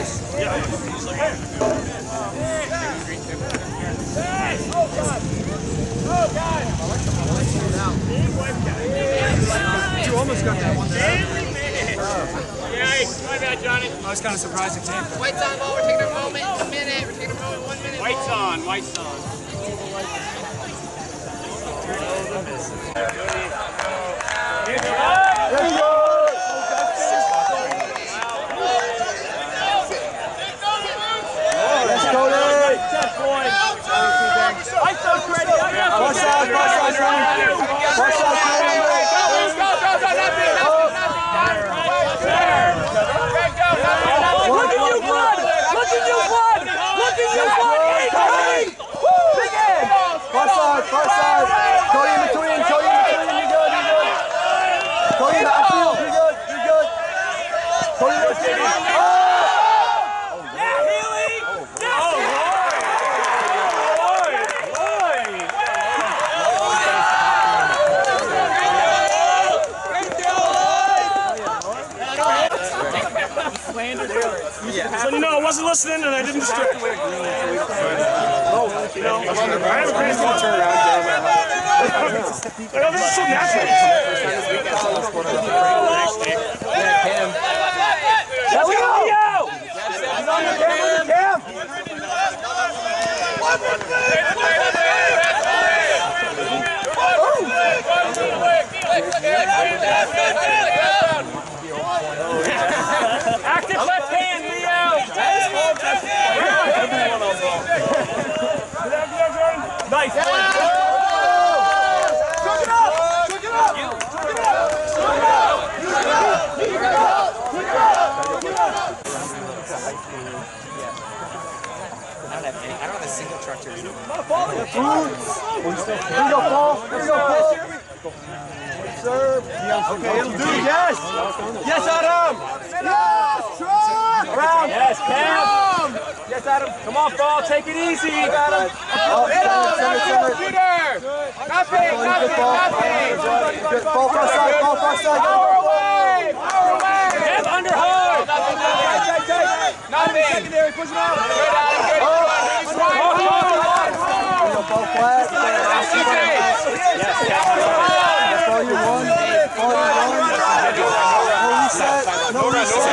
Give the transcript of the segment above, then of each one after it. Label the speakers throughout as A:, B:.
A: You almost got that one there.
B: My bad, Johnny.
A: I was kind of surprised it came.
B: White's on, Vaul. We're taking a moment, a minute. We're taking a moment, 1 minute.
C: White's on, White's on.
A: There you go! Let's go, Nate! Far side, far side. Cody in between, you're good. Cody in the outfield, you're good. Cody, let's get it.
D: So you know, I wasn't listening and I didn't distract. You know, I have a crazy turn around. This is so natural.
A: There we go! He's on the camera, Cam!
D: Active left hand, Leo! Nice.
C: I don't have a single truck to
A: Here you go, Paul. Here you go, pitch. Serve. Okay, it'll do. Yes. Yes, Adam. Yes, Trump. Around.
D: Yes, Cam. Yes, Adam. Come on, Paul. Take it easy.
A: Adam.
B: Nothing.
A: Good. Ball far side.
B: Power away.
D: Cam under hard.
B: Nothing.
A: Secondary, push it out.
B: Good, Adam. Good.
A: Ball flat. That's all you want. No reset.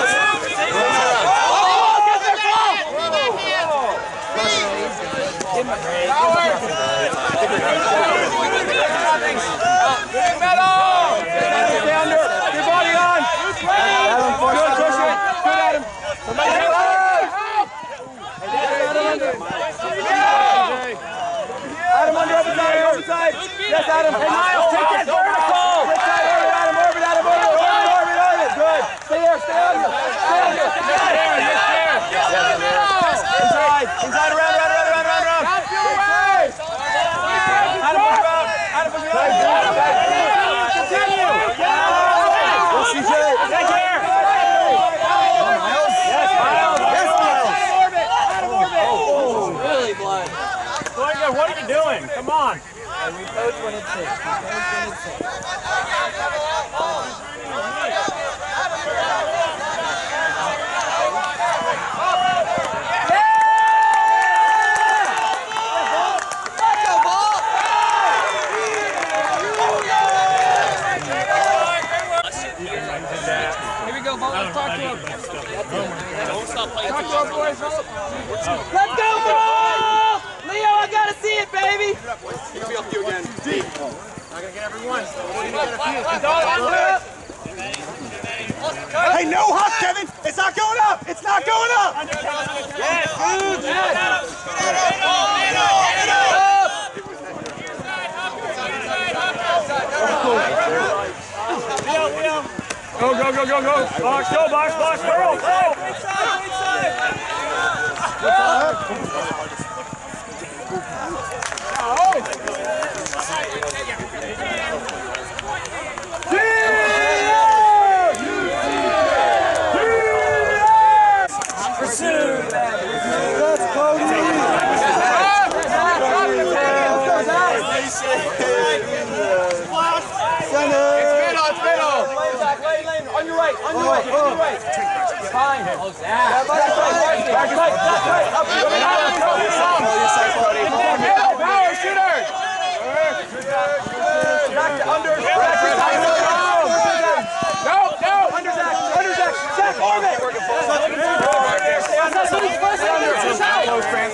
A: Adam under open side. Yes, Adam. Hey, Miles, take that vertical. Adam, orbit. Good. Stay there. Inside, around. Adam, push it out. Continue. Go, CJ.
D: Take care.
A: Yes, Miles.
B: Adam orbit.
D: Really blood. What are you doing? Come on.
C: We both want to take.
B: Here we go, Vaul. Let's talk to him.
C: Don't stop playing.
B: Talk to him, boys.
D: Let's go, Vaul! Leo, I gotta see it, baby.
A: It's gonna be up to you again. Deep. Not gonna get everyone. Hey, no hop, Kevin. It's not going up. Yes, dude.
D: Go. Box, Pearl.
A: On your right.
D: Fine. Oh, Zach.
B: Power shooter!
A: Under Zach. Zach, orbit.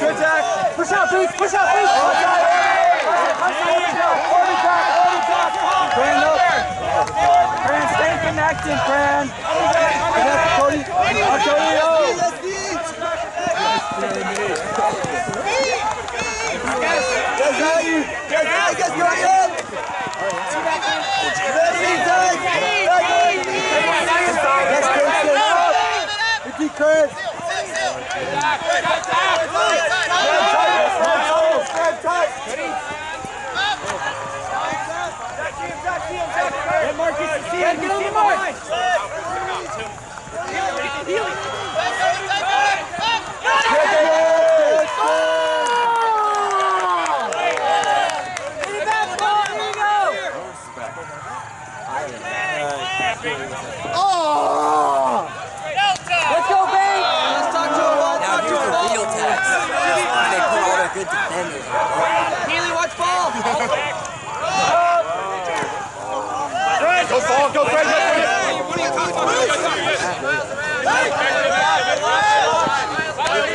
A: Good Zach. Push out, Boots. Push out, Boots.
D: Fran, stay connected, Fran.
A: Cody. Chris.
C: Good defender.
D: Healy, watch ball.
A: Go ball, go Fred,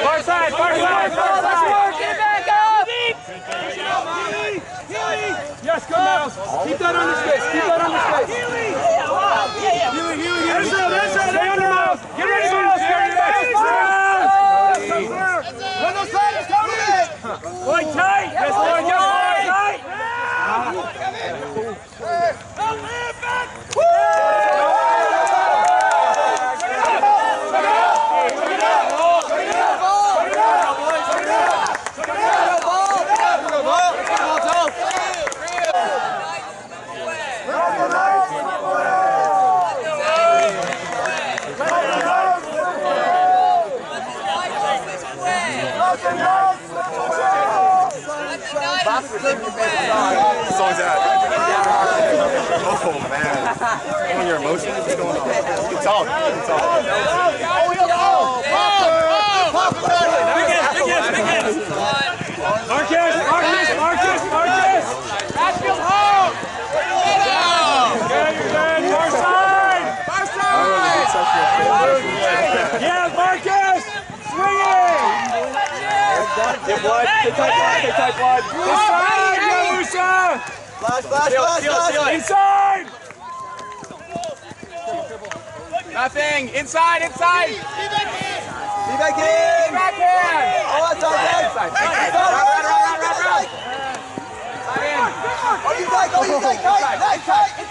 B: Far side, far side.
D: Let's work, get back up.
B: Yes, go Miles.
A: Keep that under space, keep that under space.
B: Stay under Miles. Get ready, Miles.
A: Run those sliders, Tony!
B: Boy, tight. Yes, Lord, yes, Lord, tight.
A: What song's that? Oh man. On your emotions, what's going on? You can talk.
B: Marcus. Ashfield home. Okay, you're good. Far side. Yeah, Marcus. Swinging.
A: Get blood. Get tight blood.
B: Inside, Yalusha.
A: Flash.
B: Inside.
D: Nothing. Inside.
A: Be back in.
D: Backhand.
A: Oh, that's all right. Oh, you tight.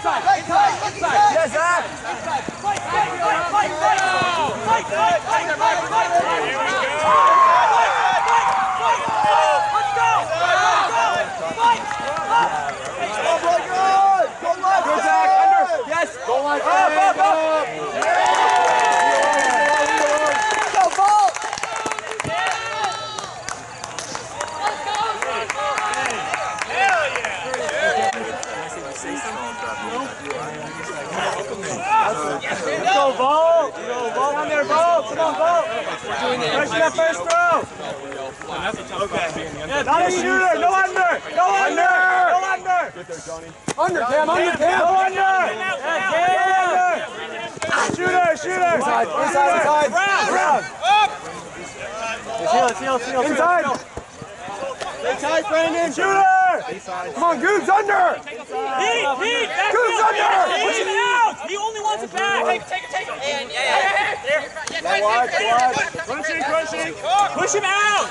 A: Tight. Yes, Zach. Good, Zach. Under. Yes. Go line. Up. Go, Vaul.
B: Let's go, Vaul. Down there, Vaul. Come on, Vaul. Push that first throw. Okay. Yeah, not a shooter. No under.
A: Get there, Johnny. Under, Cam.
B: No under. Shooter.
A: Inside.
B: Round.
A: Heel. Inside. Stay tight, Brandon.
B: Shooter.
A: Come on, Goob's under.
B: Heat.
A: Goob's under.
B: Push him out. He only wants it back.
C: Take it. Yeah.
A: Watch.
B: Crunching. Push him out.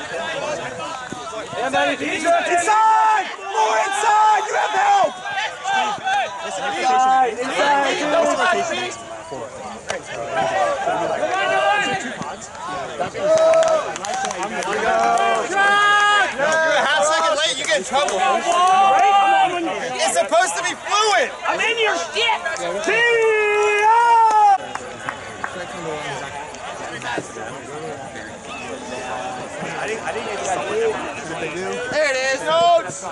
A: Inside. More inside. You have help. Inside.
E: You're a half second late, you get in trouble. It's supposed to be fluid.
B: I'm in your shit.
E: There it is. Notes.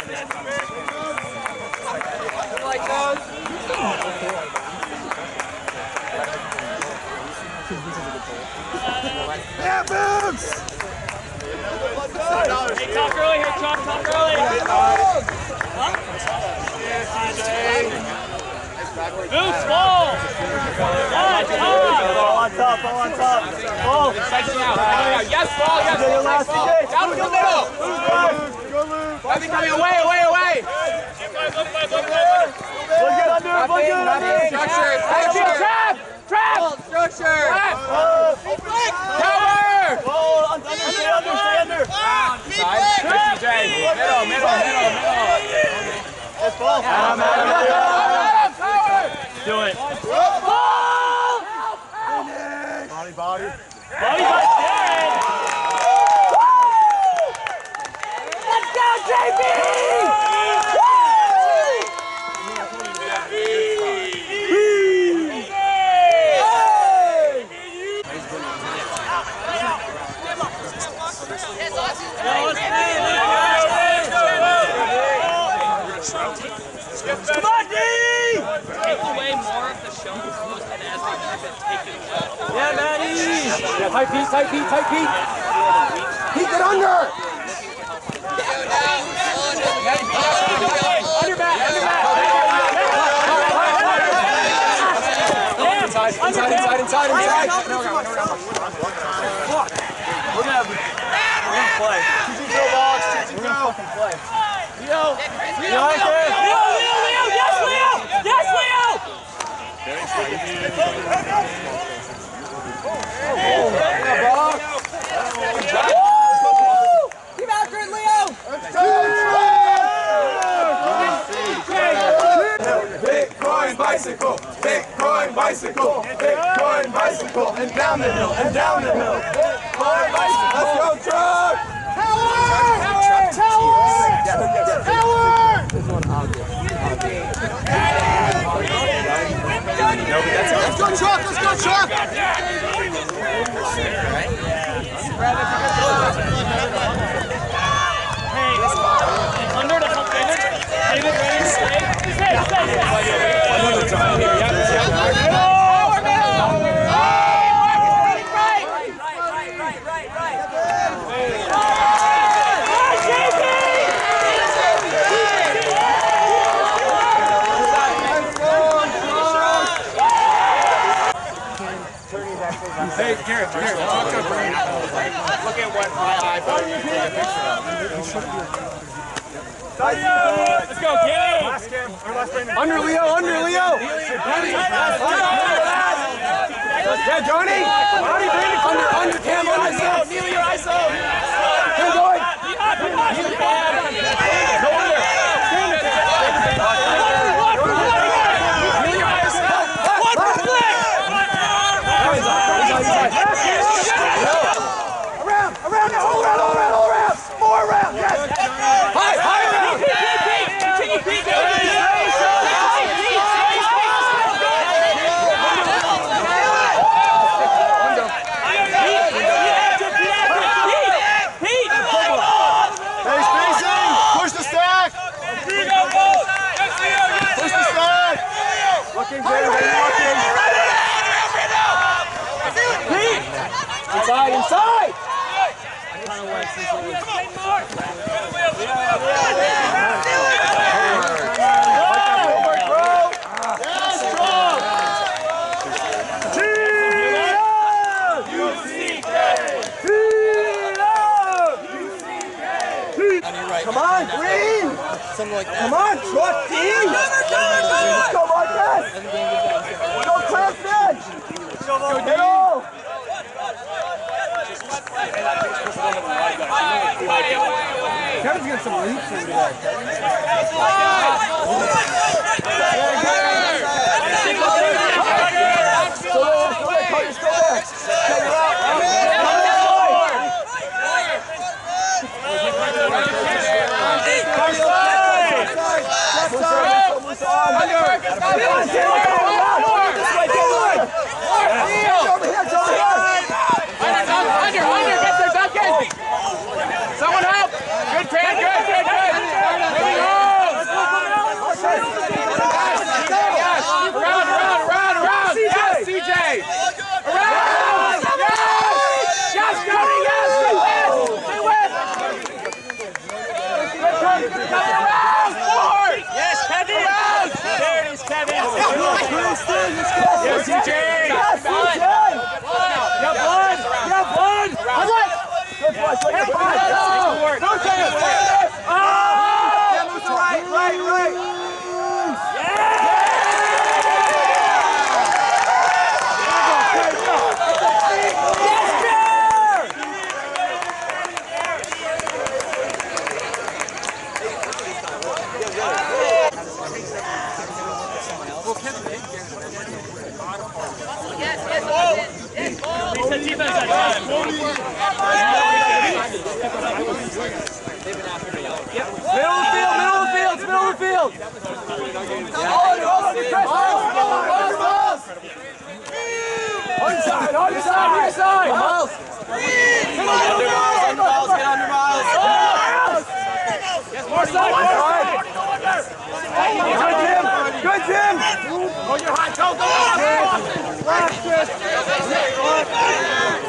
D: Like those.
A: Yeah, boobs!
B: Hey, talk early here, Chuck. Talk early. Boots, ball. Ball on top, ball on top. Ball.
D: Sectional. Yes, ball, yes, ball. Nice ball. Down the middle. Let me coming away.
B: Look good under, look good under.
D: Structure. Trap. Structure. Cover.
B: Ball, under, stay under.
D: Middle.
B: That's ball. Do it.
A: Body.
B: Body by Jared.
D: Let's go, JB!
B: Take away more of the show and as they keep it, take it away. Yeah, Maddie! Yeah, tight Pete.
A: Pete, get under!
D: Under back. Inside.
B: We're gonna play. We're gonna fucking play. Leo! Yes, Leo!
D: Keep after it, Leo!
A: Bitcoin bicycle, and down the hill, Bitcoin bicycle. Let's go, truck! Tower! Let's go, truck!
B: Under to help David. David, ready to stay? Stay.
A: Another time here,
E: Hey, Garrett, look at what my iPhone can take a picture of.
B: Let's go, Gilly!
A: Under Leo! Yeah, Johnny, bring it under Cam, ISO!
D: Neil, your ISO!
A: Keep going! Around now, all around! More around, yes! High around!
D: Continue, Pete!
A: Hey, spacing! Push the stack! Push the stack! Looking good, looking. Pete! Inside! Come on, Green!
C: Something like that.
A: Come on, truck team! Let's go, Marcus! Go, Clemson! Go, middle! Kevin's getting some leaps in there.
D: Someone help! Good, Fran, good! Moving home!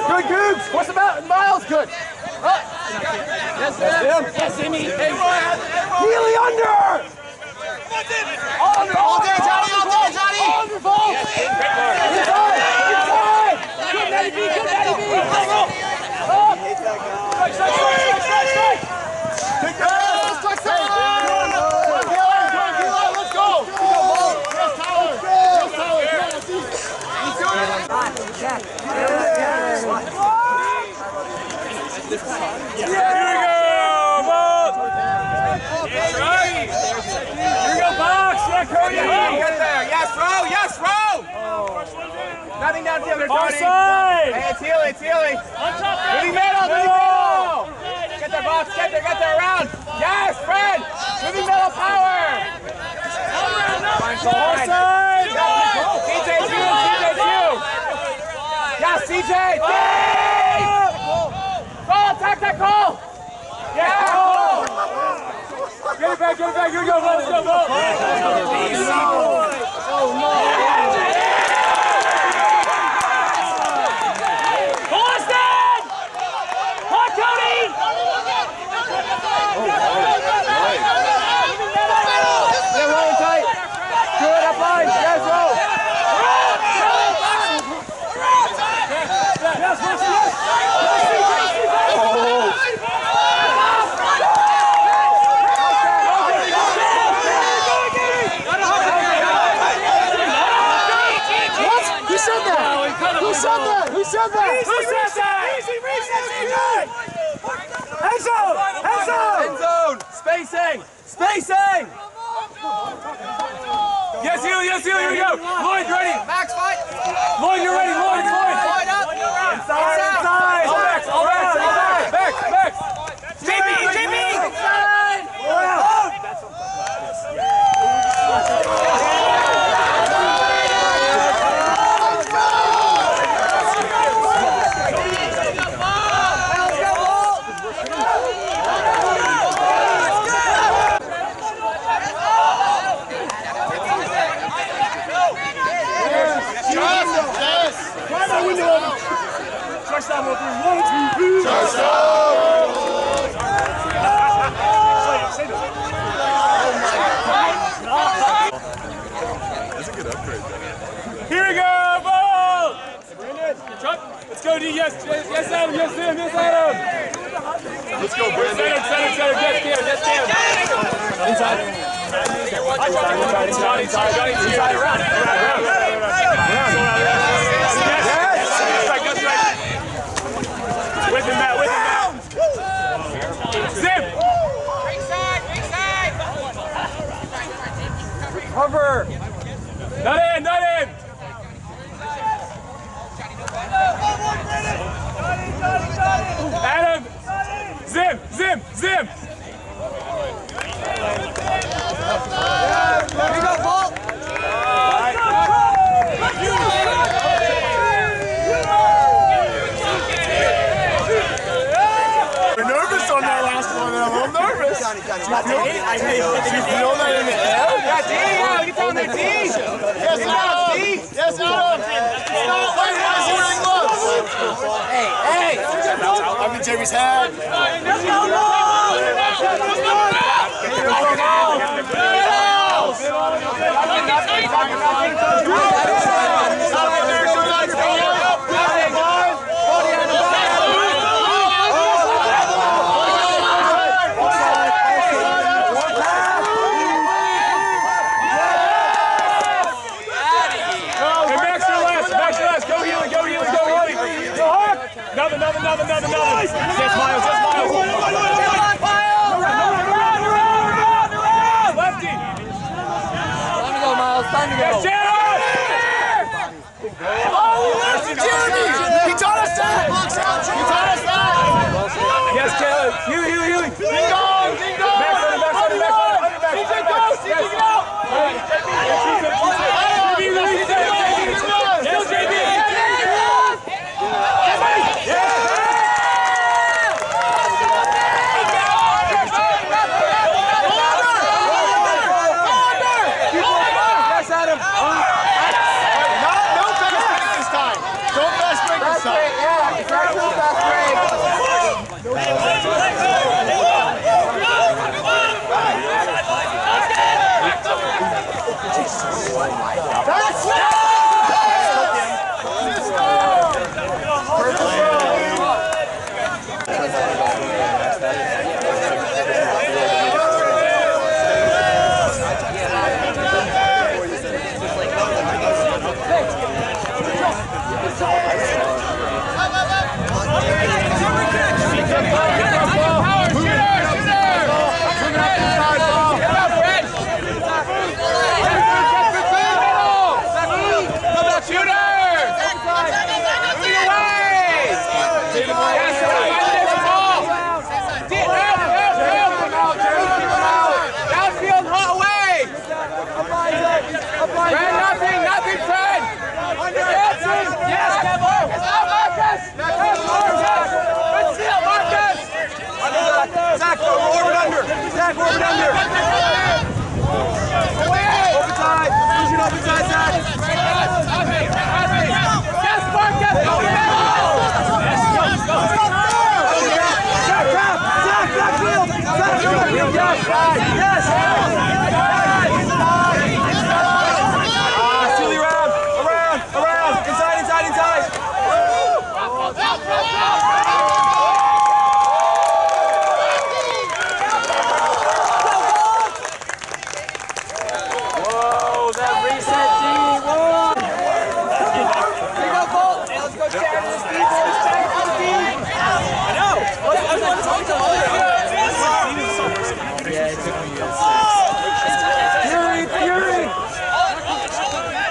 A: Good, Googs. What's about Miles? Good. Yes, Jimmy. Healy under.
E: All day, Johnny! All day, Johnny!
A: Under, Vaul. Inside. Good, Matty B. Good, Matty B. Up. Strike. Take that. Let's go.
D: Nothing down the other
B: Far
D: Tony.
B: side!
D: Hey, it's Healy, it's Healy. Moving middle. Get there, Box, get there, around. Yes, Fred. Moving middle, power.
B: Far side!
D: CJ's you. Yes, CJ. Cole, attack that Cole. Yeah, Cole.
B: Get it back, here we go, let's go,
A: Who said that?
B: End zone! Spacing! Yes, Healy, here we go! Lloyd, ready!
D: Max, fight.
B: Lloyd, you're ready! Lloyd!
D: Fight up.
B: Inside! All back! JB! Touchdown, 1, 2, 3.
F: That's a good upgrade, though.
B: Here we go, Vaul! Let's go, D. Yes, Adam. Yes, Adam.
F: Let's go, Brandon.
B: Center. Yes, Cam. Inside. Inside. Around. That's right. With him, Matt. Zip!
C: Right side.
B: Cover! Not in! Adam! Zim!
A: Here you go, Vaul.
F: We're nervous on that last one. I'm a little nervous.
E: Johnny.
F: You feel that in the air?
D: Yeah, D, you down there, D.
F: Yes, Adam. Yes, Adam. Why is he wearing gloves?
E: Hey!
F: I'm in Jamie's head.
B: Nothing. Just Miles. Lefty.
C: Time to go, Miles. Time to go.
F: He taught us that! He taught us that!
B: Yes, Caleb. Huey.
F: Ding dong! Ding dong!
B: Back.
F: DJ goes! DJ out!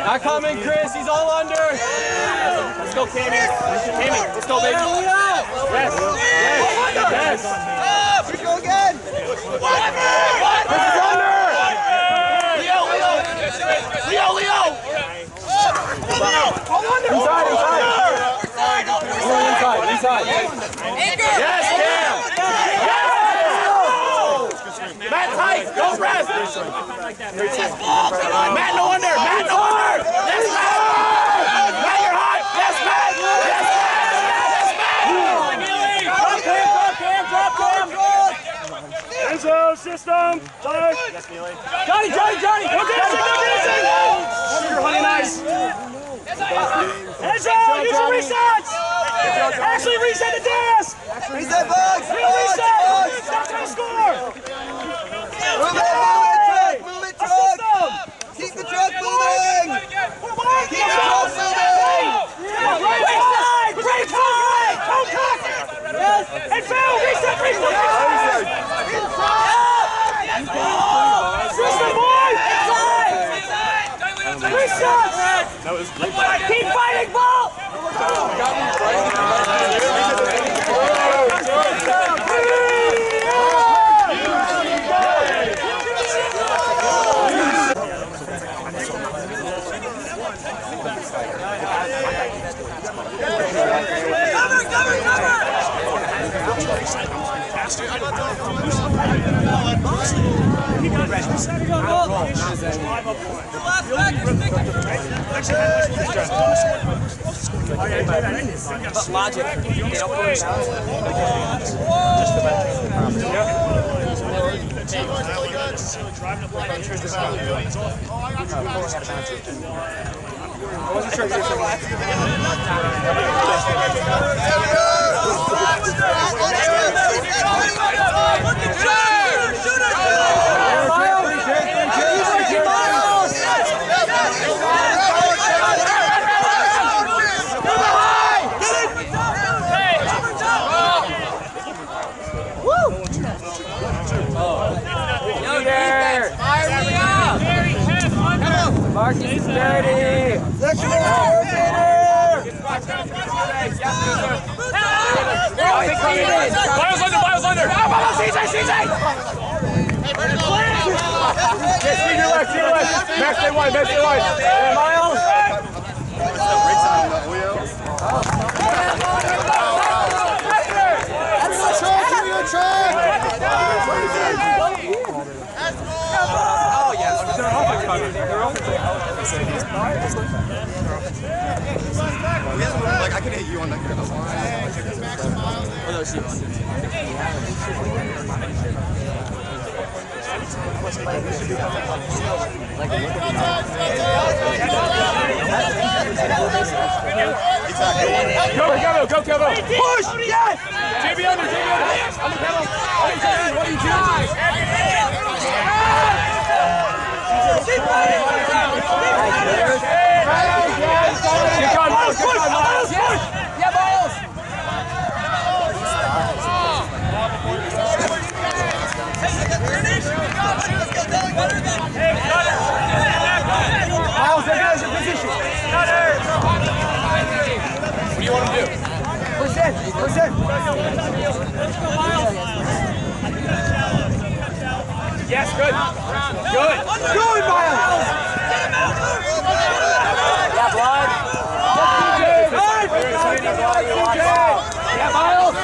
B: Not coming, Chris. He's all under. Let's go, Cammy. Let's go, baby. Yes.
A: We go again.
B: Chris is under.
F: Leo!
B: Inside.
F: Yes, Cam! Matt tight, don't rest! Matt, no under! Yes, Matt! Matt, you're hot! Yes, Matt!
B: Drop him! Enzo, system! Johnny! Go dancing! You're honey nice! Enzo, use your resets! Actually, reset the dance!
A: Reset, Bugs!
B: Reset! That's how to score!
A: Move it, truck! Keep the truck moving! Keep the truck moving!
B: Right side! Break side! Contact! And Phil, reset! System, boy! Reset! Keep fighting, ball! Logic.
C: Marcus is dirty.
D: Miles under, Miles under. CJ! Yes, to your left. Max, stay wide. Yeah, Miles.
E: Like I can hit you on that kind of line.
D: Go, Kevin.
A: Push! Yes!
D: JB under. On the pedal. What are you doing? Miles.
C: Yeah, Miles.
A: Miles, there goes your position.
D: What do you want him to do?
A: Push in.
D: Yes, good,
A: Miles.
C: Yeah, blood.
D: Yeah, Miles.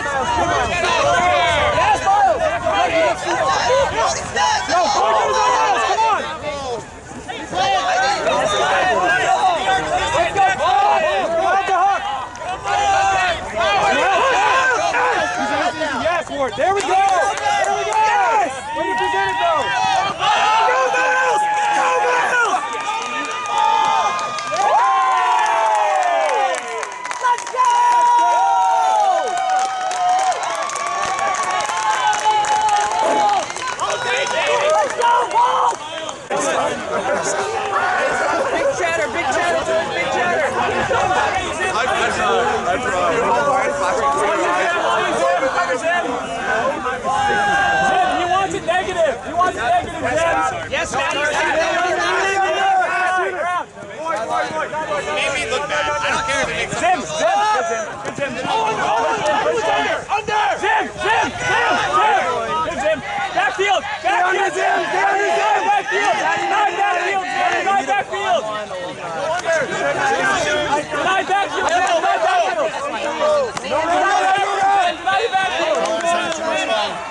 C: Yes, Miles.
D: Go, come on. Yes, Ward. There we go. Yes. When you present it, though. Go, Miles.
C: Let's go! Let's go, Vaul! Big chatter.
D: Jim, he wants it negative. Jim.
C: Yes, Maddie.
E: Made me look bad. I don't care if it makes
D: Jim. Good Jim. Under. Jim. Backfield. Jim.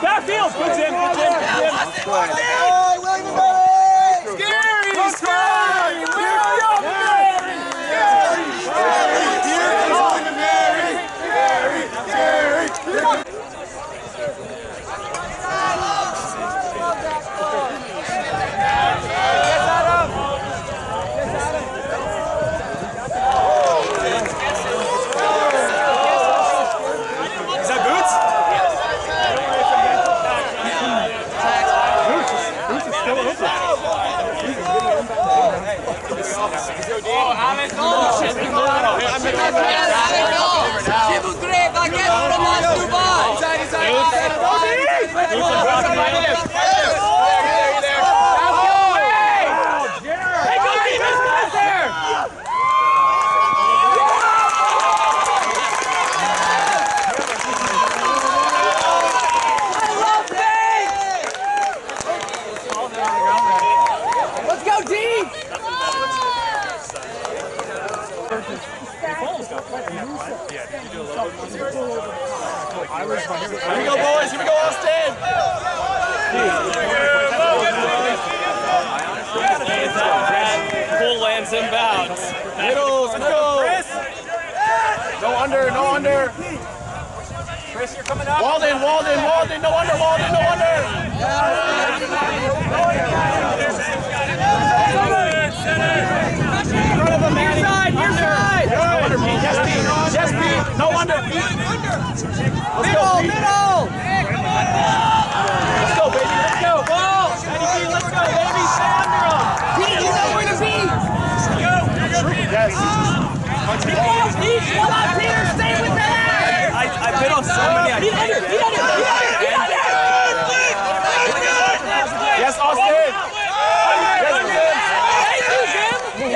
D: Backfield. Good Jim.
C: Let's go, D!
D: Here we go, boys. Here we go, Austin. Full lands inbounds. Middles. No under. Chris, you're coming up. Walden. No under. Near side. Yes, Pete. No under. Middle. Let's go, baby. Let's go. Ball. Let's go, baby. Stay under him.
C: Pete, you know where to be!
D: Yes.
C: Pete, come on, Peter, stay with that!
D: I bit on so many.
C: Pete under!
D: Yes, Austin. Yes, Jim.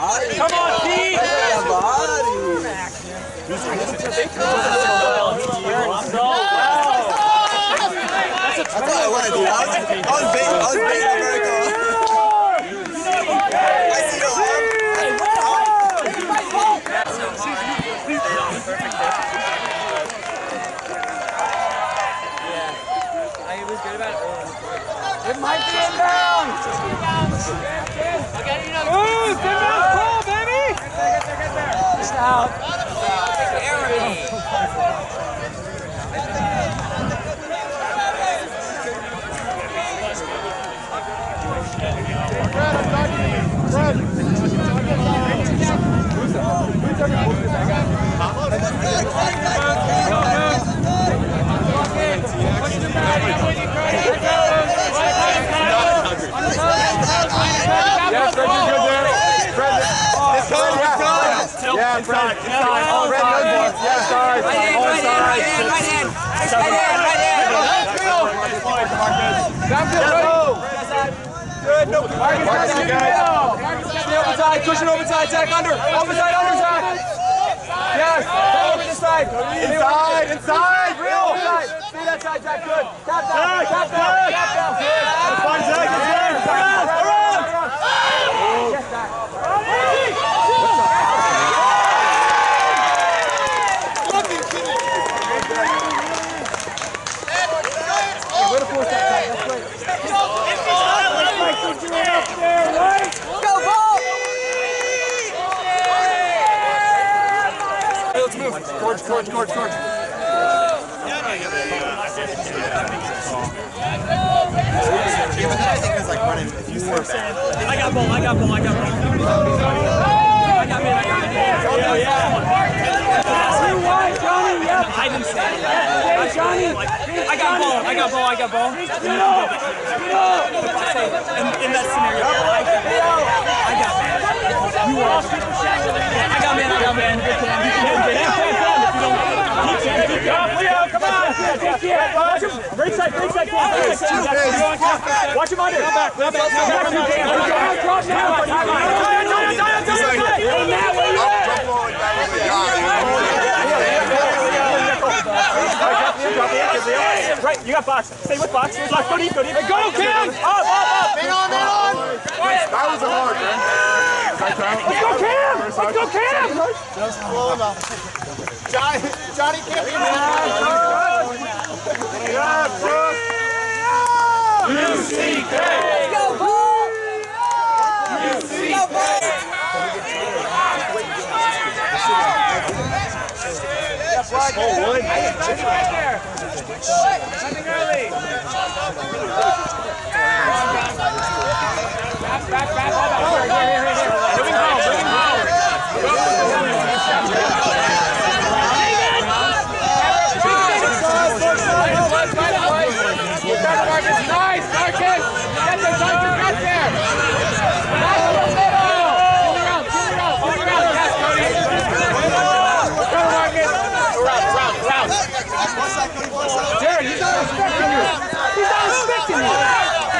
B: Come on, Pete!
E: That's what I want to do. I was baiting America. I see your arm.
B: It might be inbound! Ooh, inbound ball, baby! Get there. Just out.
A: Yeah, Fred, you're good there. Fred, it's good, yeah, Fred. All red nose. Yeah, sorry. All sides. Good, no. Marcus, you good. Stay overside, cushion overside, Zach, under. Overside, under, Zach. Yes, over this side. Inside, real. Stay that side, Zach, good. Tap down. That's fine, Zach, that's good. Around. Yes, Zach. Way to force that, Zach, that's great. Go, Vaul! Hey, let's move. George.
B: I got ball. I got man. Johnny, yeah. I didn't say that. Johnny. I got ball. In that scenario, I got man. You were all super shack. I got man. You can get Leo, come on. Watch him. Great side. Watch him under. Come back. Drop now. Right, you got box. Stay with box. Go deep. Go, Cam! Up!
F: Man on!
A: That was a hard, man.
B: Let's go, Cam!
F: Just blow him out. Johnny can't be mad.
A: UCK!
C: Go, Vaul!
B: Wood. Right there. Nothing early. Back. Here. Moving home. Nice, Marcus. Get there. Back to the middle. Turn around. Yes, Cody. Go, Marcus. Around. Jared, he's not expecting you.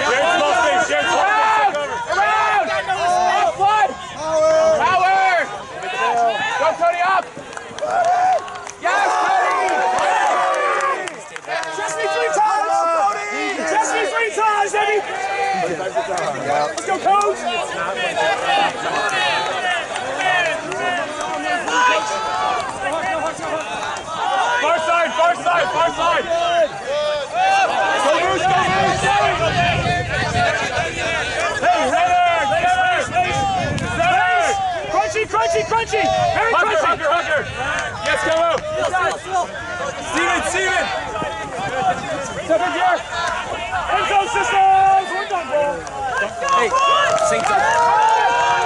B: Jared's small space. Around. Flood. Power. Go, Cody, up. Yes, Cody. Just me 3 times, Cody. Just me 3 times, baby. Let's go, Coach. Far side. Go, Moose. Hey, crunchy. Very crunchy. Hugger. Yes, go. Steven. Step in here. End zone systems. We're done, bro. Hey, same time.